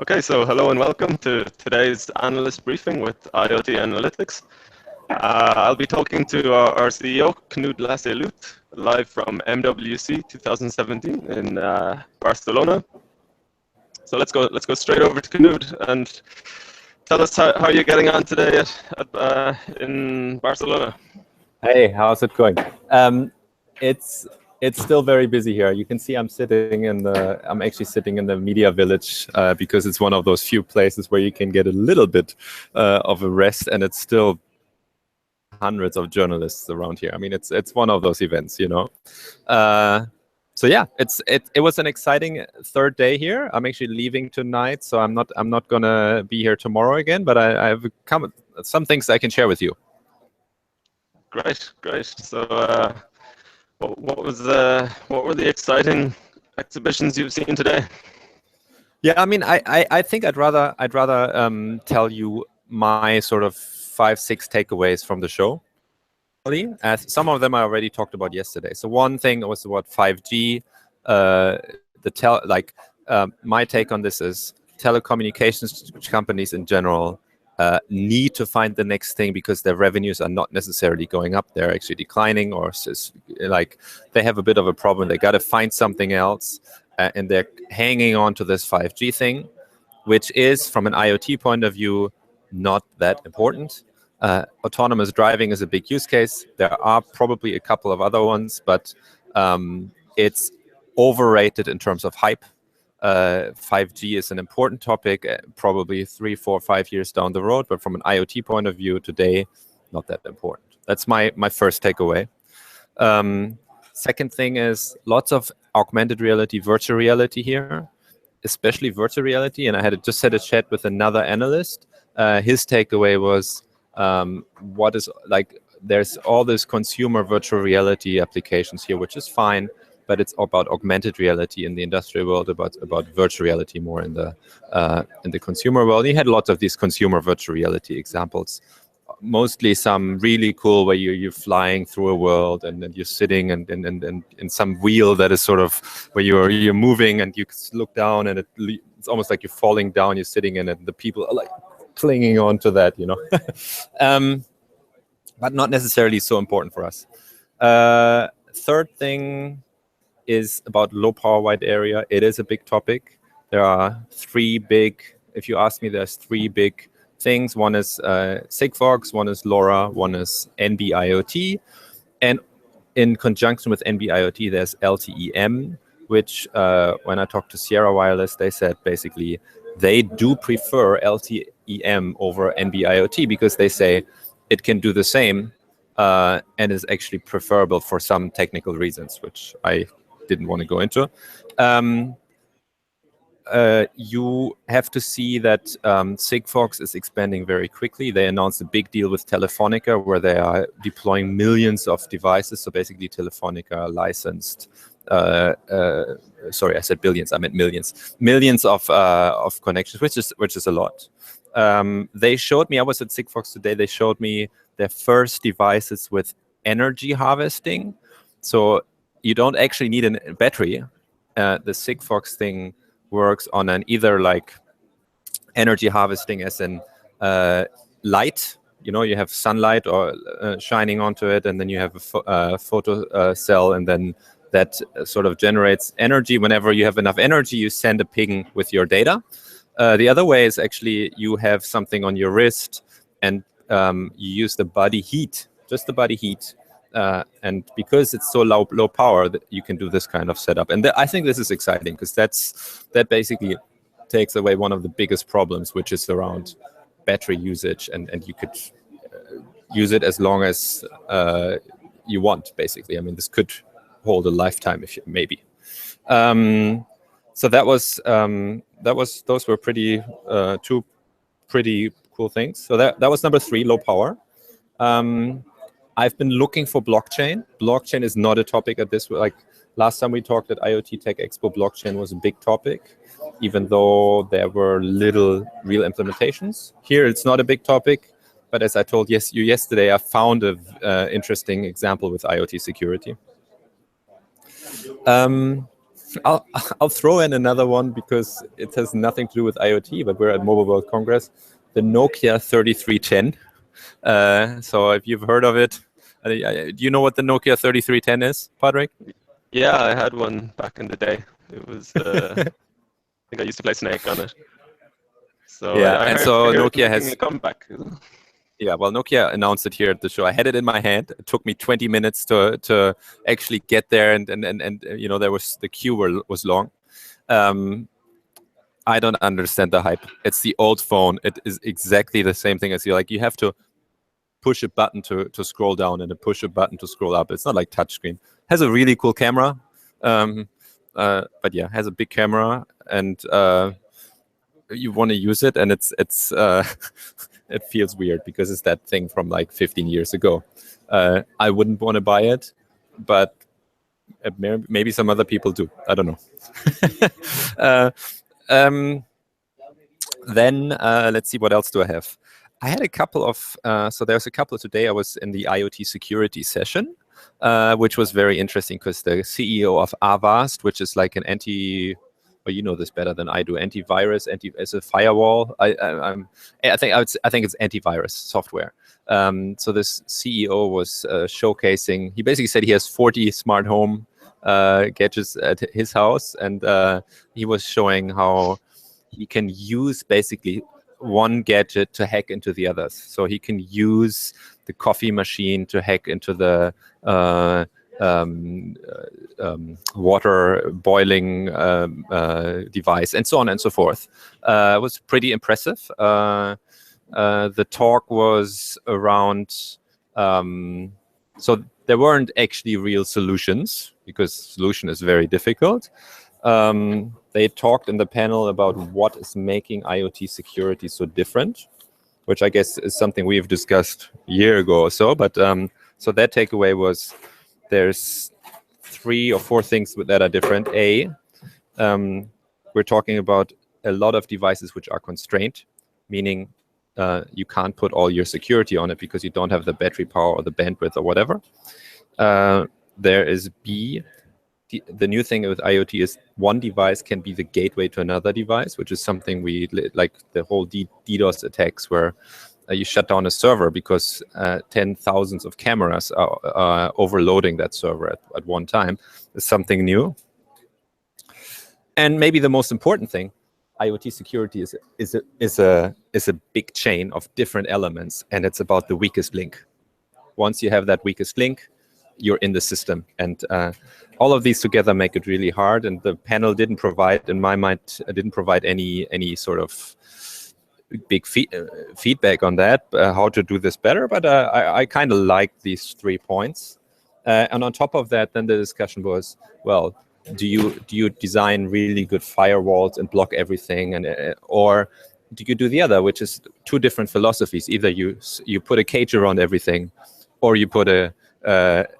Okay, so hello and welcome to today's analyst briefing with IoT Analytics. I'll be talking to our CEO, Knud live from MWC 2017 in Barcelona. So let's go straight over to Knud and tell us how you're getting on today in Barcelona. Hey, how's it going? It's still very busy here. You can see I'm actually sitting in the media village because it's one of those few places where you can get a little bit of a rest, and it's still hundreds of journalists around here. I mean, it's one of those events, you know. So yeah, it was an exciting third day here. I'm actually leaving tonight, so I'm not gonna be here tomorrow again. But I have some things I can share with you. Great. So, what were the exciting exhibitions you've seen today? Yeah, I mean, I think I'd rather tell you my sort of 5-6 takeaways from the show. As some of them I already talked about yesterday. So one thing was about 5G. My take on this is telecommunications companies in general need to find the next thing because their revenues are not necessarily going up; they're actually declining, or like they have a bit of a problem. They got to find something else, and they're hanging on to this 5G thing, which is, from an IoT point of view, not that important. Autonomous driving is a big use case. There are probably a couple of other ones, but it's overrated in terms of hype. 5G is an important topic, probably 3, 4, 5 years down the road, but from an IoT point of view today, not that important. That's my first takeaway. Second thing is lots of augmented reality, virtual reality here, especially virtual reality. And I just had a chat with another analyst. His takeaway was there's all this consumer virtual reality applications here, which is fine, but it's about augmented reality in the industrial world, about virtual reality more in the consumer world. He had lots of these consumer virtual reality examples, mostly some really cool where you're flying through a world and then you're sitting and in some wheel that is sort of where you're moving and you look down and it's almost like you're falling down, you're sitting in it, and the people are like clinging on to that, you know. But not necessarily so important for us. Third thing is about low power wide area. It is a big topic. There are if you ask me, there's 3 big things. One is Sigfox, one is LoRa, one is NB-IoT. And in conjunction with NB-IoT, there's LTE-M, which when I talked to Sierra Wireless, they said basically they do prefer LTE-M over NB-IoT because they say it can do the same and is actually preferable for some technical reasons, which I didn't want to go into. You have to see that Sigfox is expanding very quickly. They announced a big deal with Telefonica where they are deploying millions of devices. So basically Telefonica licensed, sorry, I said billions, I meant millions. Millions of connections, which is a lot. They showed me, I was at Sigfox today, they showed me their first devices with energy harvesting. So you don't actually need a battery. The Sigfox thing works on an either like energy harvesting as in light, you know, you have sunlight or shining onto it, and then you have a photo cell, and then that sort of generates energy. Whenever you have enough energy, you send a ping with your data. The other way is actually you have something on your wrist and you use the body heat, just the body heat. And because it's so low power, that you can do this kind of setup. And I think this is exciting because that basically takes away one of the biggest problems, which is around battery usage. And you could use it as long as you want, basically. I mean, this could hold a lifetime maybe. So those were two pretty cool things. So that was number 3, low power. I've been looking for blockchain. Blockchain is not a topic at this, like last time we talked at IoT Tech Expo, blockchain was a big topic, even though there were little real implementations. Here it's not a big topic, but as I told you yesterday, I found an interesting example with IoT security. I'll throw in another one because it has nothing to do with IoT, but we're at Mobile World Congress. The Nokia 3310. So if you've heard of it, do you know what the Nokia 3310 is, Padraig? Yeah, I had one back in the day. It was, I think I used to play Snake on it. So Yeah, I and heard, so I heard Nokia it making has. a comeback. Yeah, well, Nokia announced it here at the show. I had it in my hand. It took me 20 minutes to actually get there, and there was the queue was long. I don't understand the hype. It's the old phone. It is exactly the same thing as you have to push a button to scroll down and push a button to scroll up. It's not like touchscreen. Has a really cool camera, but yeah, has a big camera, and you want to use it, and it's it feels weird because it's that thing from like 15 years ago. I wouldn't want to buy it, but maybe some other people do. I don't know. Then let's see, what else do I have? I had a couple of, so there's a couple today. I was in the IoT security session, which was very interesting because the CEO of Avast, which is like an well, you know this better than I do, antivirus, as a firewall. I think it's antivirus software. So this CEO was showcasing. He basically said he has 40 smart home gadgets at his house, and he was showing how he can use basically one gadget to hack into the others. So he can use the coffee machine to hack into the water boiling device, and so on and so forth. It was pretty impressive. The talk was around, so there weren't actually real solutions because solution is very difficult. They talked in the panel about what is making IoT security so different, which I guess is something we've discussed a year ago or so. But so their takeaway was there's 3 or 4 things that are different. We're talking about a lot of devices which are constrained, meaning you can't put all your security on it because you don't have the battery power or the bandwidth or whatever. There is B. The new thing with IoT is one device can be the gateway to another device, which is something we like the whole DDoS attacks where you shut down a server because 10,000s of cameras are overloading that server at one time. Is something new. And maybe the most important thing, IoT security is a big chain of different elements, and it's about the weakest link. Once you have that weakest link, you're in the system, and all of these together make it really hard. And the panel didn't provide, in my mind, any sort of big feedback on that, how to do this better. But I kind of like these 3 points. And on top of that, then the discussion was, well, do you design really good firewalls and block everything, and or do you do the other, which is 2 different philosophies? Either you put a cage around everything, or you put a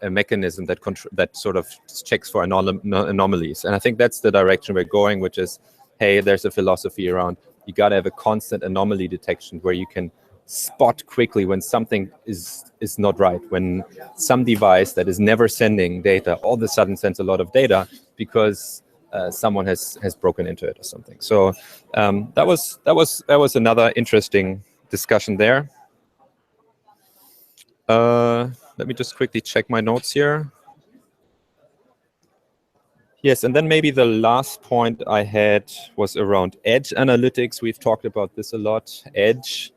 mechanism that sort of checks for anomalies. And I think that's the direction we're going, which is, hey, there's a philosophy around you got to have a constant anomaly detection where you can spot quickly when something is not right, when some device that is never sending data all of a sudden sends a lot of data because someone has broken into it or something. So that was another interesting discussion there. Let me just quickly check my notes here. Yes, and then maybe the last point I had was around edge analytics. We've talked about this a lot. Edge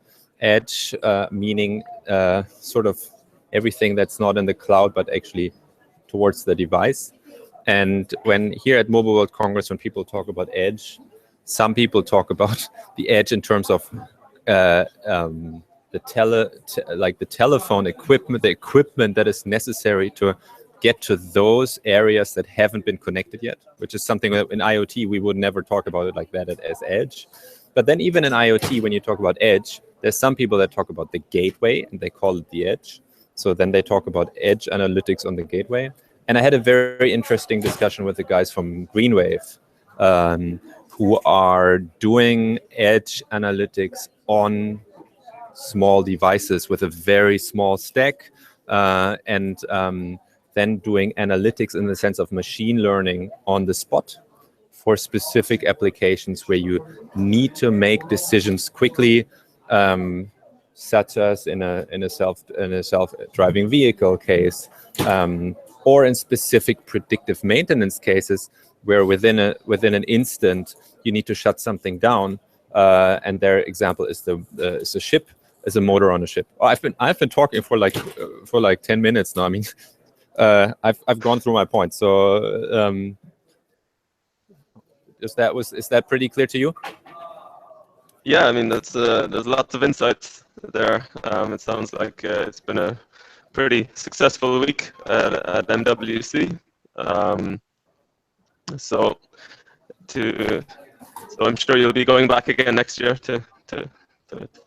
meaning sort of everything that's not in the cloud, but actually towards the device. And when here at Mobile World Congress, when people talk about edge, some people talk about the edge in terms of the telephone equipment, the equipment that is necessary to get to those areas that haven't been connected yet, which is something that in IoT we would never talk about it like that as edge. But then even in IoT, when you talk about edge, there's some people that talk about the gateway and they call it the edge. So then they talk about edge analytics on the gateway. And I had a very interesting discussion with the guys from Greenwave, who are doing edge analytics on small devices with a very small stack, and then doing analytics in the sense of machine learning on the spot for specific applications where you need to make decisions quickly, such as in a self-driving vehicle case, or in specific predictive maintenance cases where within an instant you need to shut something down. And their example is the ship, is a motor on a ship. Oh, I've been talking for like 10 minutes now. I mean, I've gone through my point. So is that pretty clear to you? Yeah, I mean, there's lots of insights there. It sounds like it's been a pretty successful week at MWC. So I'm sure you'll be going back again next year to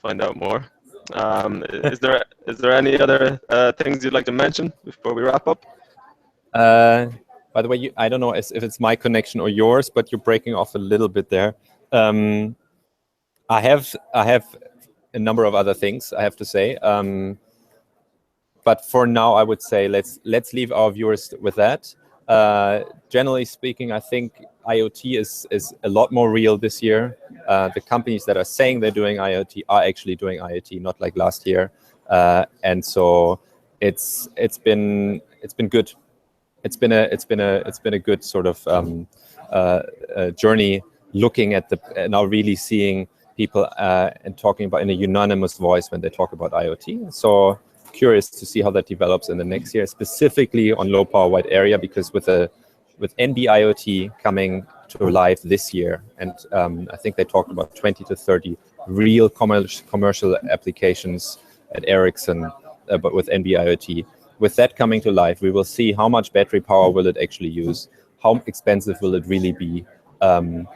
find out more. Is there any other things you'd like to mention before we wrap up? By the way, I don't know if it's my connection or yours, but you're breaking off a little bit there. I have a number of other things I have to say, but for now I would say let's leave our viewers with that. Generally speaking, I think IoT is a lot more real this year. The companies that are saying they're doing IoT are actually doing IoT, not like last year, and so it's been good. It's been a good sort of journey, looking at now really seeing people and talking about in a unanimous voice when they talk about IoT. So curious to see how that develops in the next year, specifically on low power wide area, because with NB-IoT coming to life this year, and I think they talked about 20 to 30 real commercial applications at Ericsson, but with NB-IoT. With that coming to life, we will see how much battery power will it actually use, how expensive will it really be, and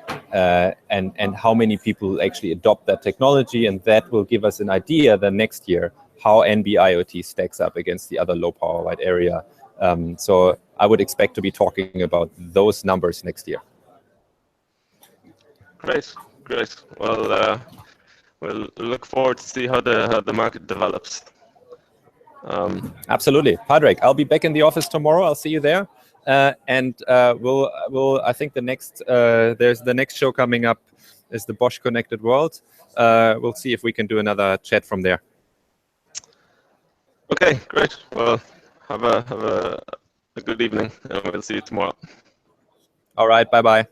how many people will actually adopt that technology, and that will give us an idea then next year how NB-IoT stacks up against the other low power wide area. So I would expect to be talking about those numbers next year. Great. Well, we'll look forward to see how the market develops. Absolutely, Padraig. I'll be back in the office tomorrow. I'll see you there, and we'll. I think there's the next show coming up is the Bosch Connected World. We'll see if we can do another chat from there. Okay, great. Well, have a good evening, and we'll see you tomorrow. All right. Bye bye.